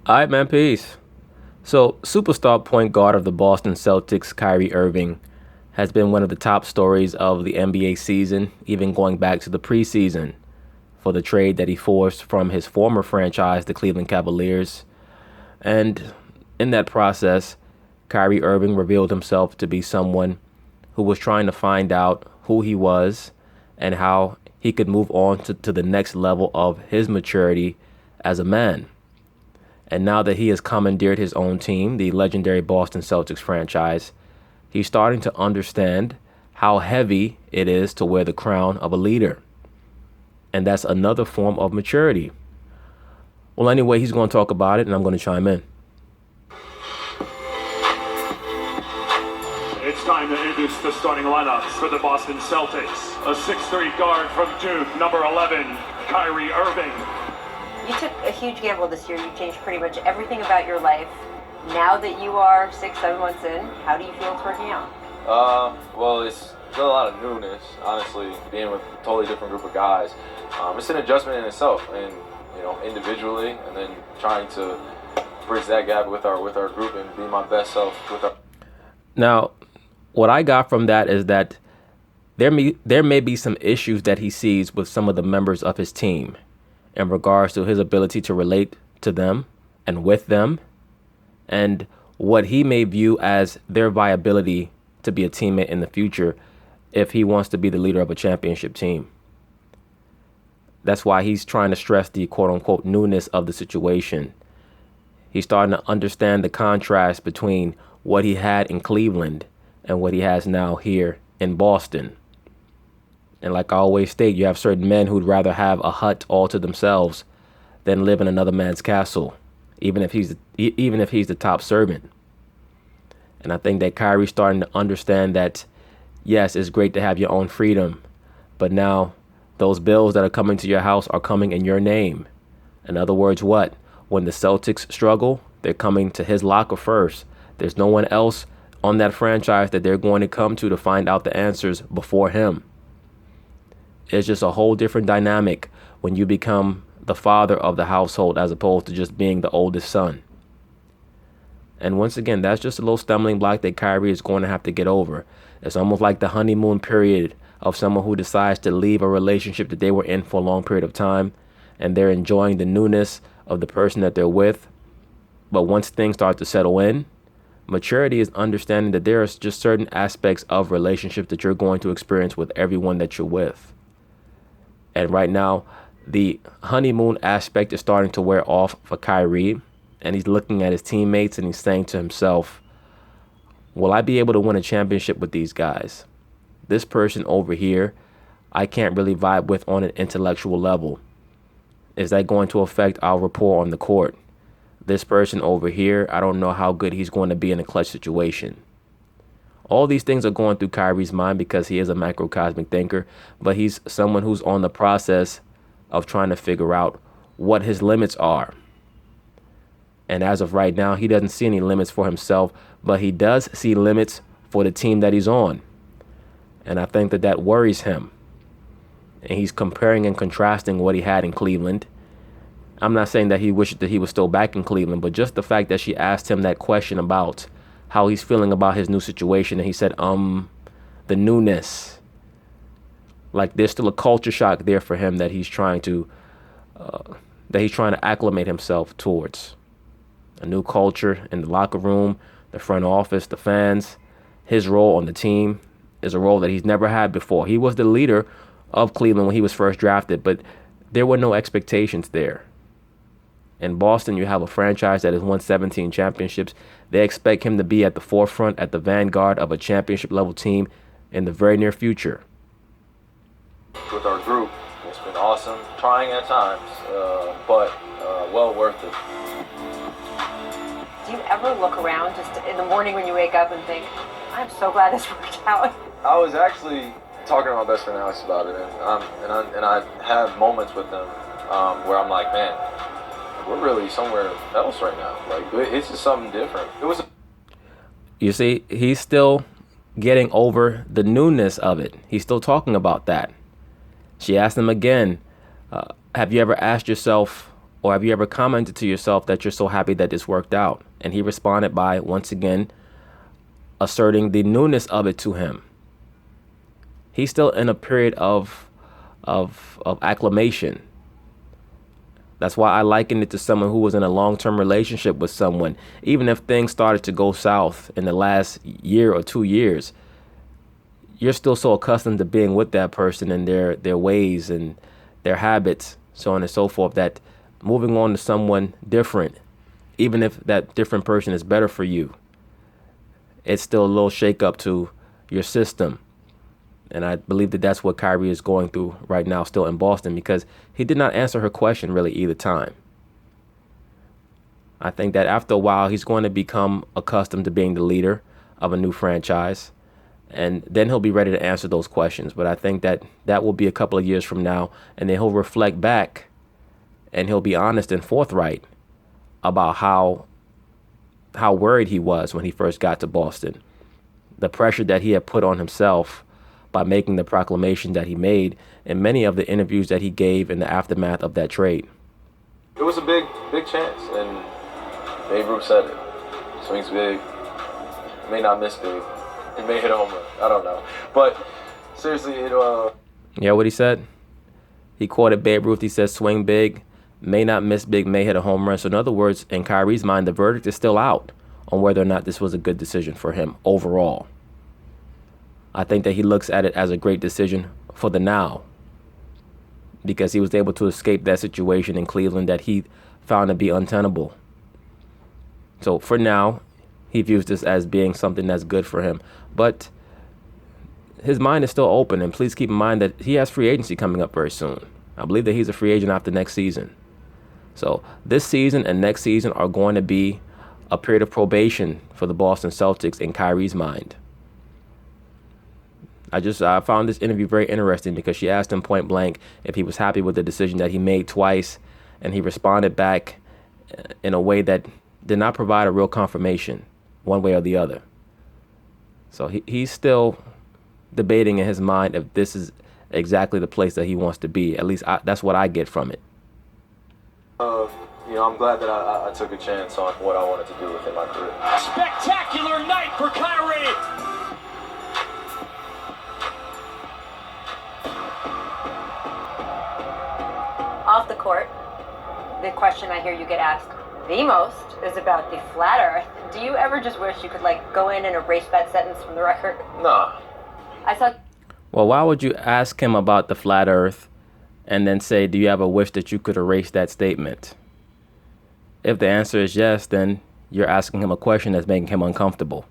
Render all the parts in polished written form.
All right, man, peace. So, superstar point guard of the Boston Celtics, Kyrie Irving, has been one of the top stories of the NBA season, even going back to the preseason for the trade that he forced from his former franchise, the Cleveland Cavaliers. And in that process, Kyrie Irving revealed himself to be someone who was trying to find out who he was and how he could move on to the next level of his maturity as a man. And now that he has commandeered his own team, the legendary Boston Celtics franchise, he's starting to understand how heavy it is to wear the crown of a leader. And that's another form of maturity. Well, anyway, he's going to talk about it, and I'm going to chime in. It's time to introduce the starting lineups for the Boston Celtics. A 6'3" guard from Duke, number 11, Kyrie Irving. You took a huge gamble this year. You changed pretty much everything about your life. Now that you are 6-7 months in, how do you feel it's working out? Well, it's still a lot of newness, honestly, being with a totally different group of guys. It's an adjustment in itself, and individually, and then trying to bridge that gap with our group and be my best self with our. Now, what I got from that is that there may be some issues that he sees with some of the members of his team in regards to his ability to relate to them and with them, and what he may view as their viability to be a teammate in the future if he wants to be the leader of a championship team. That's why he's trying to stress the quote-unquote newness of the situation. He's starting to understand the contrast between what he had in Cleveland and what he has now here in Boston. And like I always state, you have certain men who'd rather have a hut all to themselves than live in another man's castle, even if he's the top servant. And I think that Kyrie's starting to understand that, yes, it's great to have your own freedom, but now those bills that are coming to your house are coming in your name. In other words, what? When the Celtics struggle, they're coming to his locker first. There's no one else on that franchise that they're going to come to find out the answers before him. It's just a whole different dynamic when you become the father of the household as opposed to just being the oldest son. And once again, that's just a little stumbling block that Kyrie is going to have to get over. It's almost like the honeymoon period of someone who decides to leave a relationship that they were in for a long period of time, and they're enjoying the newness of the person that they're with. But once things start to settle in, maturity is understanding that there are just certain aspects of relationships that you're going to experience with everyone that you're with. And right now, the honeymoon aspect is starting to wear off for Kyrie, and he's looking at his teammates and he's saying to himself, will I be able to win a championship with these guys? This person over here, I can't really vibe with on an intellectual level. Is that going to affect our rapport on the court? This person over here, I don't know how good he's going to be in a clutch situation. All these things are going through Kyrie's mind because he is a macrocosmic thinker, but he's someone who's on the process of trying to figure out what his limits are. And as of right now, he doesn't see any limits for himself, but he does see limits for the team that he's on. And I think that worries him. And he's comparing and contrasting what he had in Cleveland. I'm not saying that he wishes that he was still back in Cleveland, but just the fact that she asked him that question about how he's feeling about his new situation, and he said, the newness. Like there's still a culture shock there for him that he's trying to acclimate himself towards. A new culture in the locker room, the front office, the fans. His role on the team is a role that he's never had before. He was the leader of Cleveland when he was first drafted, but there were no expectations there. In Boston, you have a franchise that has won 17 championships. They expect him to be at the forefront, at the vanguard of a championship level team in the very near future. With our group, it's been awesome, trying at times, but well worth it. Do you ever look around just in the morning when you wake up and think, I'm so glad this worked out? I was actually talking to my best friend Alex about it, and I have moments with him where I'm like, man, we're really somewhere else right now. Like it's just something different. You see, he's still getting over the newness of it. He's still talking about that. She asked him again, have you ever asked yourself Or have you ever commented to yourself that you're so happy that this worked out? And he responded by, once again, asserting the newness of it to him. He's still in a period of acclimation. That's why I liken it to someone who was in a long-term relationship with someone. Even if things started to go south in the last year or 2 years, you're still so accustomed to being with that person and their ways and their habits, so on and so forth, that moving on to someone different, even if that different person is better for you, it's still a little shake up to your system. And I believe that that's what Kyrie is going through right now, still in Boston, because he did not answer her question really either time. I think that after a while, he's going to become accustomed to being the leader of a new franchise, and then he'll be ready to answer those questions. But I think that that will be a couple of years from now, and then he'll reflect back and he'll be honest and forthright about how worried he was when he first got to Boston. The pressure that he had put on himself by making the proclamation that he made, and many of the interviews that he gave in the aftermath of that trade. It was a big chance, and Babe Ruth said it. Swings big, may not miss big. He may hit a home run. I don't know. But seriously, Yeah, what he said? He quoted Babe Ruth. He said, swing big, may not miss big, may hit a home run. So in other words, in Kyrie's mind, the verdict is still out on whether or not this was a good decision for him overall. I think that he looks at it as a great decision for the now, because he was able to escape that situation in Cleveland that he found to be untenable. So for now, he views this as being something that's good for him. But his mind is still open, and please keep in mind that he has free agency coming up very soon. I believe that he's a free agent after next season. So this season and next season are going to be a period of probation for the Boston Celtics in Kyrie's mind. I found this interview very interesting because she asked him point blank if he was happy with the decision that he made twice, and he responded back in a way that did not provide a real confirmation one way or the other. So he's still debating in his mind if this is exactly the place that he wants to be. At least that's what I get from it. I'm glad that I took a chance on what I wanted to do within my career. Spectacular night for Kyrie. Off the court, the question I hear you get asked the most is about the flat earth. Do you ever just wish you could go in and erase that sentence from the record? Nah. Well, why would you ask him about the flat earth and then say, do you have a wish that you could erase that statement? If the answer is yes, then you're asking him a question that's making him uncomfortable.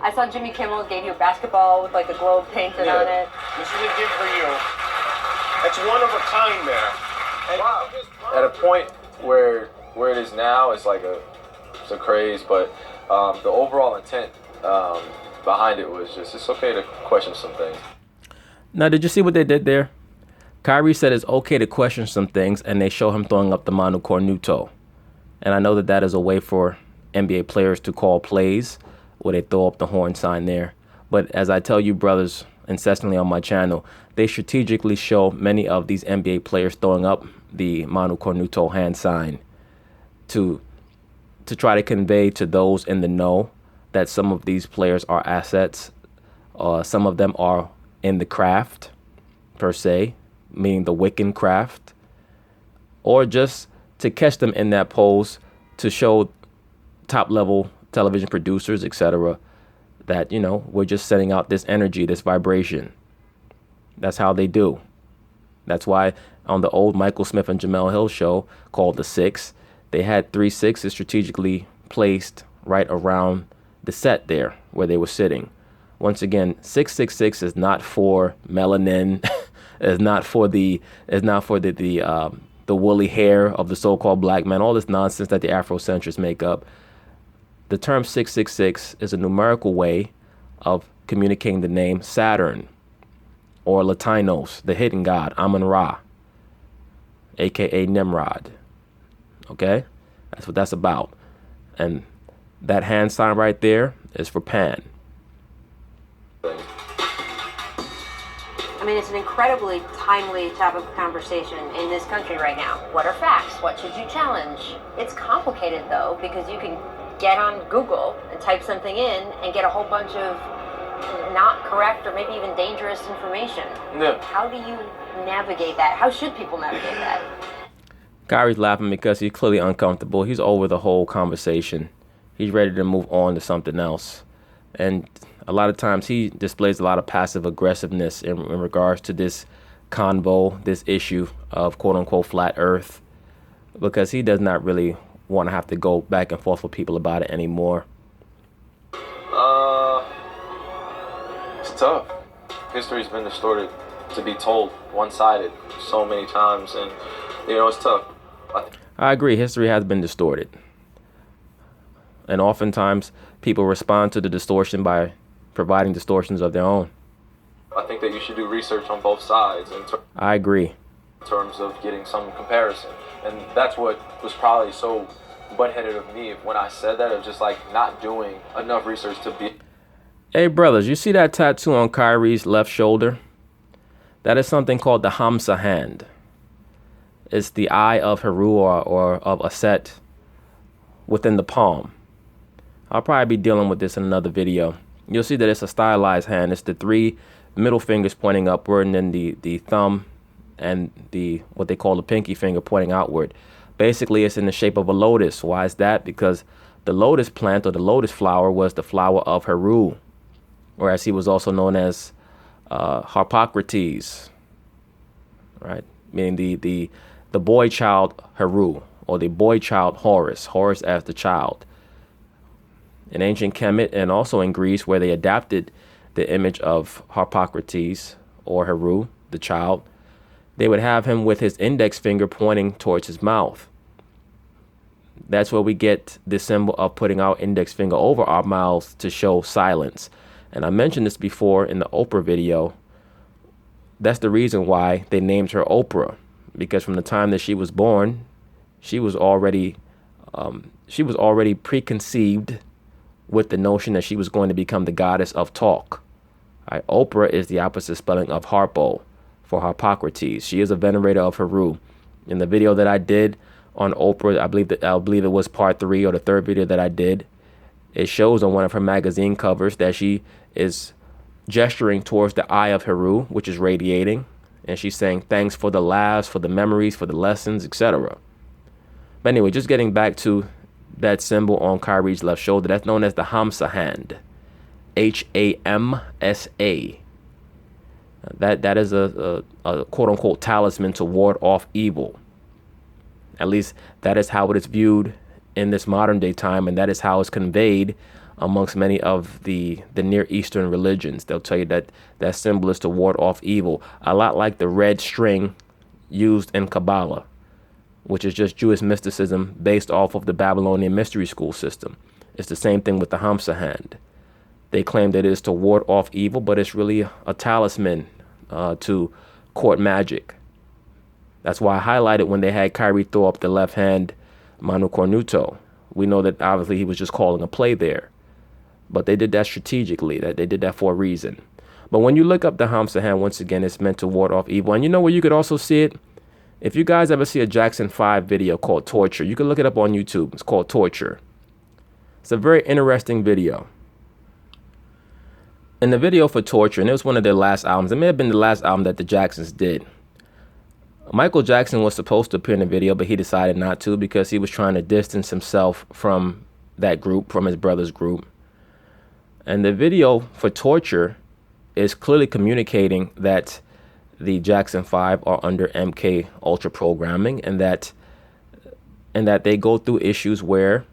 I saw Jimmy Kimmel gave you a basketball with a globe painted on it. This is a gift for you. It's one of a kind there. And wow. At a point where it is now, it's it's a craze, but the overall intent behind it was just, it's okay to question some things. Now, did you see what they did there? Kyrie said it's okay to question some things, and they show him throwing up the mano cornuto. And I know that that is a way for NBA players to call plays where they throw up the horn sign there. But as I tell you, brothers, incessantly on my channel, they strategically show many of these NBA players throwing up the mano cornuto hand sign to try to convey to those in the know that some of these players are assets. Some of them are in the craft, per se, meaning the Wiccan craft, or just to catch them in that pose to show top-level television producers, etc., that, we're just sending out this energy, this vibration. That's how they do. That's why on the old Michael Smith and Jamel Hill show called The Six, they had 3 sixes strategically placed right around the set there where they were sitting. Once again, 666 is not for melanin. It's not for the woolly hair of the so-called black man. All this nonsense that the Afrocentrists make up. The term 666 is a numerical way of communicating the name Saturn, or Latinos, the hidden god, Amun-Ra, aka Nimrod. Okay? That's what that's about. And that hand sign right there is for Pan. I mean, it's an incredibly timely topic of conversation in this country right now. What are facts? What should you challenge? It's complicated, though, because you can get on Google and type something in and get a whole bunch of not correct or maybe even dangerous information. Yeah. How do you navigate that? How should people navigate that? Kyrie's laughing because he's clearly uncomfortable. He's over the whole conversation. He's ready to move on to something else. And a lot of times he displays a lot of passive aggressiveness in regards to this convo, this issue of quote unquote flat earth, because he does not really want to have to go back and forth with people about it anymore. It's tough. History's been distorted to be told one-sided so many times, and it's tough. I agree. History has been distorted. And oftentimes people respond to the distortion by providing distortions of their own. I think that you should do research on both sides I agree. in terms of getting some comparison. And that's what was probably so butt-headed of me when I said that, of just like not doing enough research to be. Hey, brothers, you see that tattoo on Kyrie's left shoulder? That is something called the Hamsa hand. It's the eye of Heru or of Aset within the palm. I'll probably be dealing with this in another video. You'll see that it's a stylized hand. It's the 3 middle fingers pointing upward, and then the thumb and what they call the pinky finger pointing outward. Basically, it's in the shape of a lotus. Why is that? Because the lotus plant or the lotus flower was the flower of Heru, or as he was also known as Harpocrates, right? Meaning the boy child Heru, or the boy child Horus as the child. In ancient Kemet and also in Greece, where they adapted the image of Harpocrates or Heru, the child, they would have him with his index finger pointing towards his mouth. That's where we get the symbol of putting our index finger over our mouths to show silence. And I mentioned this before in the Oprah video. That's the reason why they named her Oprah, because from the time that she was born, she was already preconceived with the notion that she was going to become the goddess of talk. Right? Oprah is the opposite spelling of Harpo for Harpocrates. She is a venerator of Heru. In the video that I did on Oprah, I believe it was part 3 or the 3rd video that I did, it shows on one of her magazine covers that she is gesturing towards the eye of Heru, which is radiating, and she's saying thanks for the laughs, for the memories, for the lessons, etc. But anyway, just getting back to that symbol on Kyrie's left shoulder, that's known as the Hamsa hand, Hamsa. That is a quote unquote talisman to ward off evil. At least that is how it is viewed in this modern day time, and that is how it's conveyed amongst many of the Near Eastern religions. They'll tell you that that symbol is to ward off evil, a lot like the red string used in Kabbalah, which is just Jewish mysticism based off of the Babylonian mystery school system. It's the same thing with the Hamsa hand. They claim that it is to ward off evil, but it's really a talisman to court magic. That's why I highlighted when they had Kyrie throw up the left hand Manu Cornuto. We know that obviously he was just calling a play there, but they did that strategically. That they did that for a reason. But when you look up the Hamsa hand, once again, it's meant to ward off evil. And you know where you could also see it? If you guys ever see a Jackson 5 video called Torture, you can look it up on YouTube. It's called Torture. It's a very interesting video. In the video for Torture, and it was one of their last albums, it may have been the last album that the Jacksons did, Michael Jackson was supposed to appear in the video, but he decided not to because he was trying to distance himself from that group, from his brother's group. And the video for Torture is clearly communicating that the Jackson 5 are under MK Ultra programming, and that they go through issues where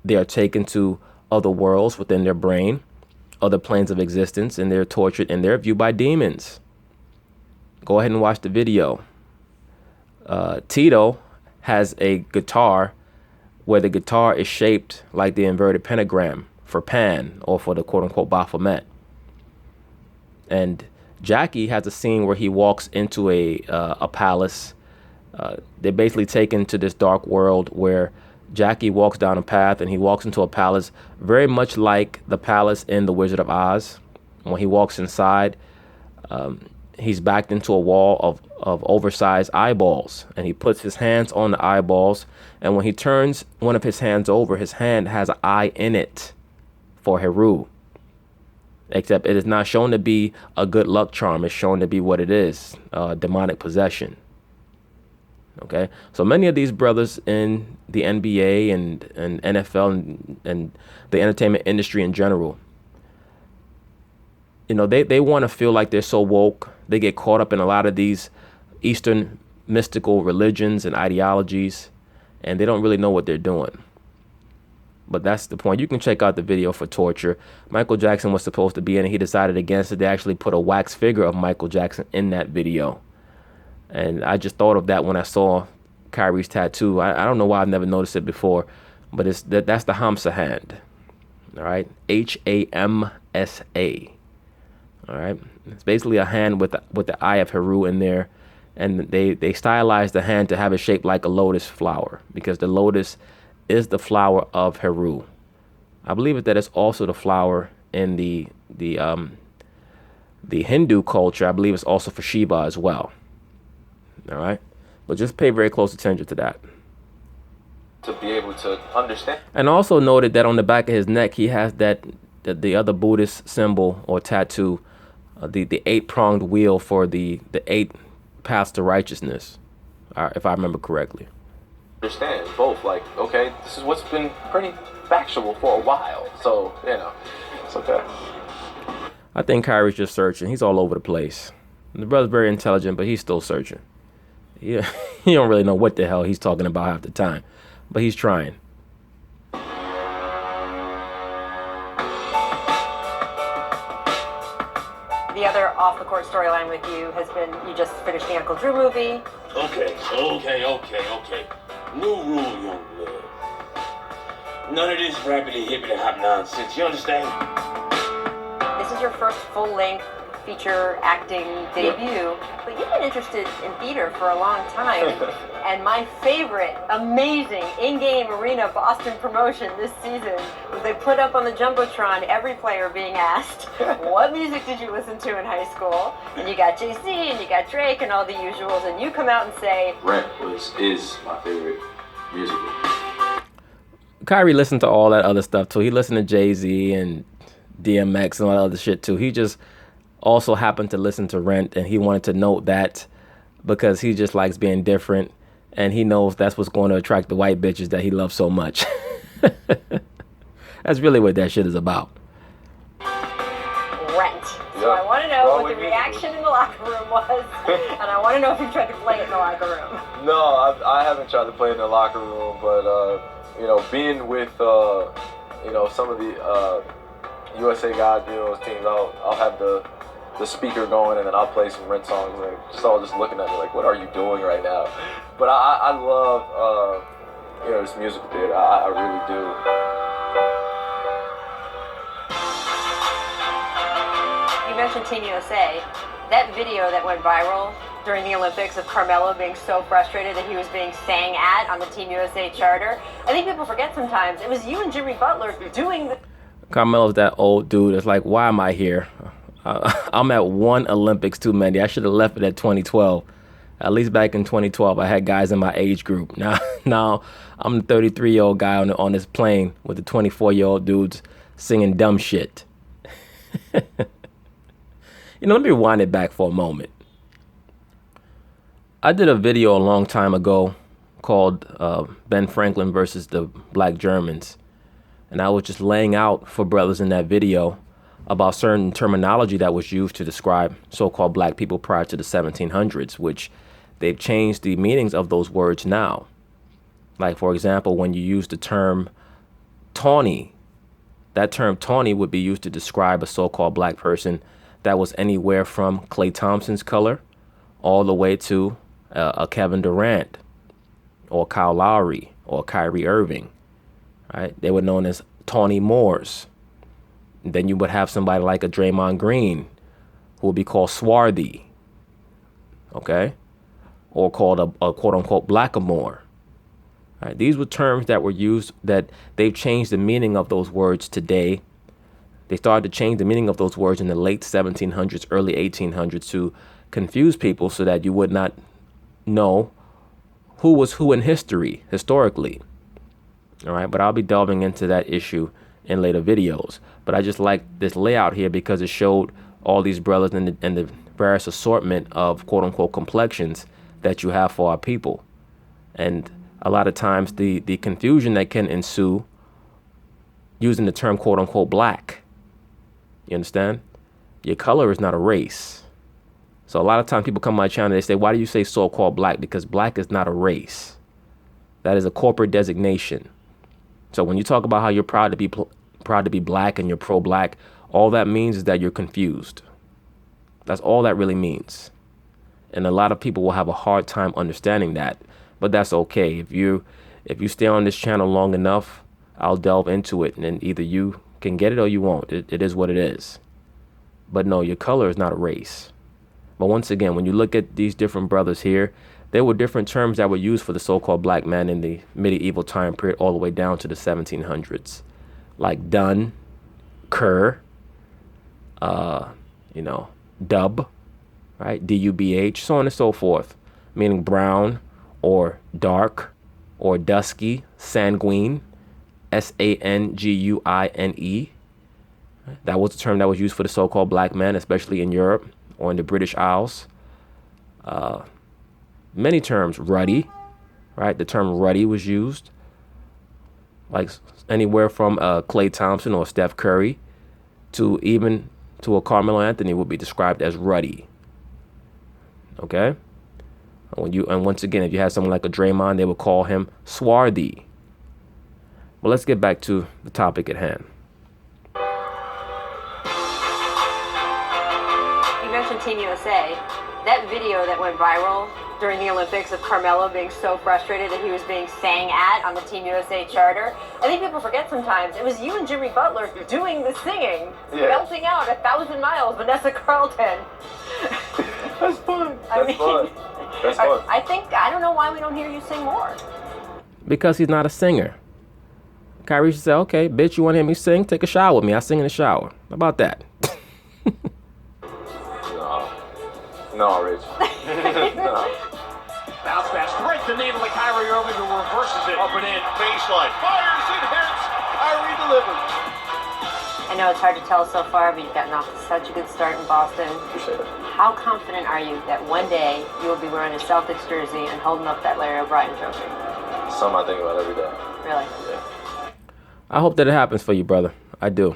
they are taken to other worlds within their brain, other planes of existence, and they're tortured in their view by demons. Go ahead and watch the video. Tito has a guitar where the guitar is shaped like the inverted pentagram for Pan, or for the quote-unquote Baphomet. And Jackie has a scene where he walks into a palace. They're basically taken to this dark world where Jackie walks down a path and he walks into a palace very much like the palace in The Wizard of Oz. When he walks inside, He's backed into a wall of oversized eyeballs, and he puts his hands on the eyeballs, and when he turns one of his hands over, his hand has an eye in it for Heru. Except it is not shown to be a good luck charm. It's shown to be what it is, demonic possession. Okay, so many of these brothers in the NBA and NFL and the entertainment industry in general, you know, they want to feel like they're so woke. They get caught up in a lot of these Eastern mystical religions and ideologies, and they don't really know what they're doing. But that's the point. You can check out the video for Torture. Michael Jackson was supposed to be in it. He decided against it. They actually put a wax figure of Michael Jackson in that video. And I just thought of that when I saw Kyrie's tattoo. I don't know why I've never noticed it before, but that's the Hamsa hand. All right, Hamsa. All right, it's basically a hand with the eye of Heru in there, and they stylized the hand to have it shaped like a lotus flower because the lotus is the flower of Heru. I believe that it's also the flower in the Hindu culture. I believe it's also for Shiva as well. All right, but just pay very close attention to that. To be able to understand. And also noted that on the back of his neck, he has the other Buddhist symbol or tattoo, the 8-pronged wheel for the 8 paths to righteousness, if I remember correctly. Understand both, like, okay, this is what's been pretty factual for a while, so, you know, it's okay. I think Kyrie's just searching. He's all over the place. The brother's very intelligent, but he's still searching. Yeah, he don't really know what the hell he's talking about half the time, but he's trying. The other off-the-court storyline with you has been you just finished the Uncle Drew movie. Okay. New rule, young blood. None of this rappity hippity hop nonsense. You understand? This is your first full-length feature acting debut, but you've been interested in theater for a long time. And my favorite, amazing in-game arena Boston promotion this season was they put up on the Jumbotron every player being asked, what music did you listen to in high school? And you got Jay-Z and you got Drake and all the usuals, and you come out and say, Rap is my favorite music. Kyrie listened to all that other stuff too. He listened to Jay-Z and DMX and all that other shit too. He just also happened to listen to Rent, and he wanted to note that because he just likes being different, and he knows that's what's going to attract the white bitches that he loves so much. That's really what that shit is about. Rent. So I want to know what the reaction in the locker room was, and I want to know if you tried to play it in the locker room. No, I haven't tried to play in the locker room, but you know, being with you know, some of the USA guys, you know, teams, I'll have the speaker going, and then I'll play some Rent songs, and just all just looking at me like, what are you doing right now? But I love you know, this musical theater. I really do. You mentioned Team USA. That video that went viral during the Olympics of Carmelo being so frustrated that he was being sang at on the Team USA charter. I think people forget sometimes it was you and Jimmy Butler doing the... Carmelo's that old dude. It's like, why am I here? I'm at one Olympics too many. I should have left it at 2012. At least back in 2012, I had guys in my age group. Now I'm the 33-year-old guy on this plane with the 24-year-old dudes singing dumb shit. You know, let me rewind it back for a moment. I did a video a long time ago called Ben Franklin versus the Black Germans. And I was just laying out for brothers in that video about certain terminology that was used to describe so-called black people prior to the 1700s, which they've changed the meanings of those words now. Like, for example, when you use the term tawny, that term tawny would be used to describe a so-called black person that was anywhere from Klay Thompson's color all the way to a Kevin Durant or Kyle Lowry or Kyrie Irving. Right? They were known as tawny Moors. And then you would have somebody like a Draymond Green who would be called swarthy, okay? Or called a quote-unquote blackamoor. Right? These were terms that were used that they've changed the meaning of those words today They started to change the meaning of those words in the late 1700s, early 1800s to confuse people so that you would not know who was who in historically. All right, but I'll be delving into that issue in later videos. But I just like this layout here because it showed all these brothers and the various assortment of quote unquote complexions that you have for our people. And a lot of times the confusion that can ensue using the term quote unquote black. You understand? Your color is not a race. So a lot of times people come to my channel and they say, why do you say so-called black? Because black is not a race. That is a corporate designation. So when you talk about how you're proud to be black and you're pro-black, all that means is that you're confused. That's all that really means. And a lot of people will have a hard time understanding that, but that's okay. If you stay on this channel long enough, I'll delve into it, and then either you can get it or you won't. It is what it is. But no, your color is not a race. But once again, when you look at these different brothers here, there were different terms that were used for the so-called black man in the medieval time period all the way down to the 1700s, like dun, cur, dub, right? D-U-B-H, so on and so forth, meaning brown or dark or dusky, sanguine, S-A-N-G-U-I-N-E. That was the term that was used for the so-called black man, especially in Europe or in the British Isles. Many terms, ruddy, right? The term ruddy was used, like anywhere from Klay Thompson or Steph Curry to even to a Carmelo Anthony would be described as ruddy. Okay? And once again, if you had someone like a Draymond, they would call him swarthy. But let's get back to the topic at hand. You mentioned Team USA. That video that went viral during the Olympics of Carmelo being so frustrated that he was being sang at on the Team USA charter. I think people forget sometimes it was you and Jimmy Butler doing the singing, belting out 1,000 miles, Vanessa Carlton. That's fun. That's fun. I don't know why we don't hear you sing more. Because he's not a singer. Kyrie should say, okay, bitch, you want to hear me sing? Take a shower with me. I sing in the shower. How about that? No, Rich. No. Bounce pass right to the needle to Kyrie Irving, who reverses it up and in. Baseline. Fires and hits. Kyrie delivers. I know it's hard to tell so far, but you've gotten off to such a good start in Boston. Appreciate it. How confident are you that one day you will be wearing a Celtics jersey and holding up that Larry O'Brien trophy? Something I think about every day. Really? Yeah. I hope that it happens for you, brother. I do.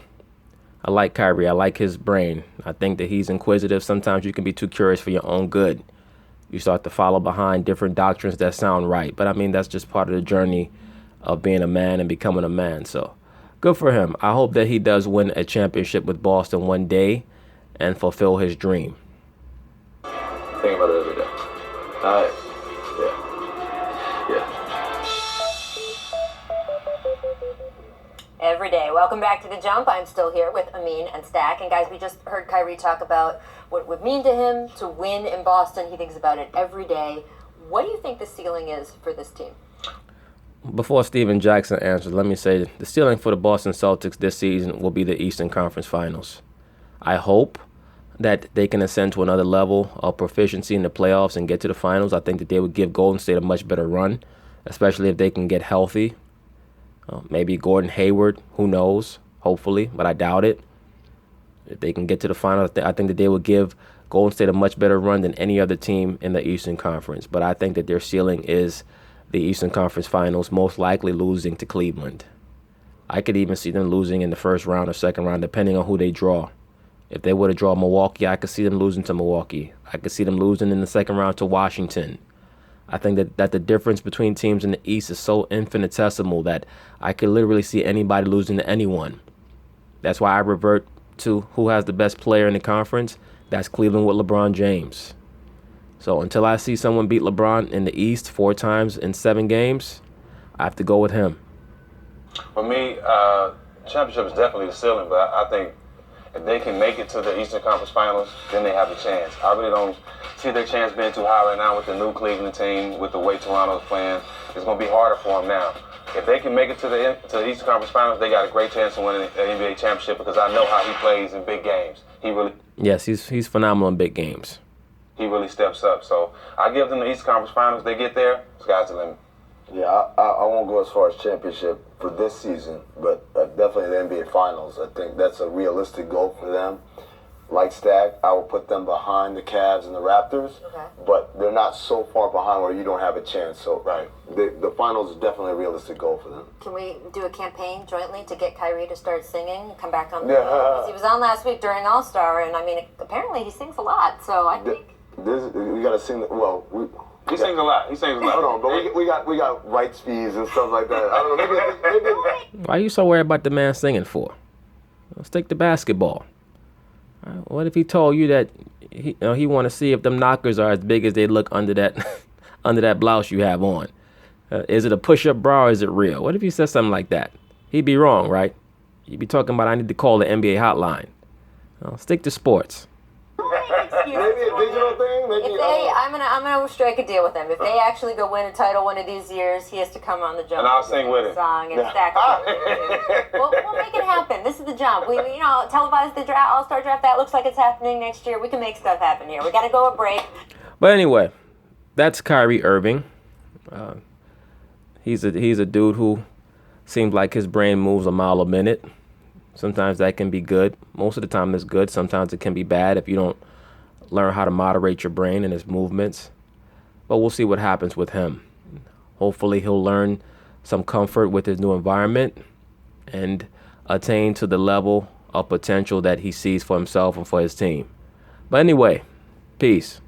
I like Kyrie. I like his brain. I think that he's inquisitive. Sometimes you can be too curious for your own good. You start to follow behind different doctrines that sound right. But I mean, that's just part of the journey of being a man and becoming a man. So good for him. I hope that he does win a championship with Boston one day and fulfill his dream. Think about it every day. Yeah. Every day. Welcome back to The Jump. I'm still here with Amin and Stack. And guys, we just heard Kyrie talk about what it would mean to him to win in Boston. He thinks about it every day. What do you think the ceiling is for this team? Before Steven Jackson answers, let me say the ceiling for the Boston Celtics this season will be the Eastern Conference Finals. I hope that they can ascend to another level of proficiency in the playoffs and get to the finals. I think that they would give Golden State a much better run, especially if they can get healthy. Maybe Gordon Hayward, who knows, hopefully, but I doubt it. If they can get to the finals, I think that they would give Golden State a much better run than any other team in the Eastern Conference. But I think that their ceiling is the Eastern Conference Finals, most likely losing to Cleveland. I could even see them losing in the first round or second round, depending on who they draw. If they were to draw Milwaukee, I could see them losing to Milwaukee. I could see them losing in the second round to Washington. I think that the difference between teams in the East is so infinitesimal that I could literally see anybody losing to anyone. That's why I revert to who has the best player in the conference. That's Cleveland with LeBron James. So until I see someone beat LeBron in the East 4 times in 7 games, I have to go with him. For me, championship is definitely the ceiling, but I think if they can make it to the Eastern Conference Finals, then they have a chance. I really don't see their chance being too high right now with the new Cleveland team, with the way Toronto's playing. It's going to be harder for them now. if they can make it to the Eastern Conference Finals, they got a great chance of winning the NBA championship because I know how he plays in big games. Yes, he's phenomenal in big games. He really steps up. So I give them the Eastern Conference Finals. They get there, sky's the limit. Yeah, I won't go as far as championship for this season, but definitely the NBA Finals. I think that's a realistic goal for them. Like Stack, I will put them behind the Cavs and the Raptors, but they're not so far behind where you don't have a chance. So the Finals is definitely a realistic goal for them. Can we do a campaign jointly to get Kyrie to start singing, come back on the Because he was on last week during All-Star, and I mean, apparently he sings a lot, so I think... We got to sing, He sings a lot. Hold on, but we got rights fees and stuff like that. I don't know, maybe Why are you so worried about the man singing for? Let's take the basketball. What if he told you that he want to see if them knockers are as big as they look under that blouse you have on? Is it a push-up bra or is it real? What if he said something like that? He'd be wrong, right? He'd be talking about I need to call the NBA hotline. Stick to sports. maybe a digital thing. Maybe I'm gonna strike a deal with them. If they actually go win a title one of these years, he has to come on the jump. And I'll sing with him. Song and Stack. We'll make it happen. This is the jump. We televise the draft, All-Star draft. That looks like it's happening next year. We can make stuff happen here. We got to go a break. But anyway, that's Kyrie Irving. He's a dude who seems like his brain moves a mile a minute. Sometimes that can be good. Most of the time it's good. Sometimes it can be bad if you don't learn how to moderate your brain and its movements. But we'll see what happens with him. Hopefully he'll learn some comfort with his new environment and attain to the level of potential that he sees for himself and for his team. But anyway, peace.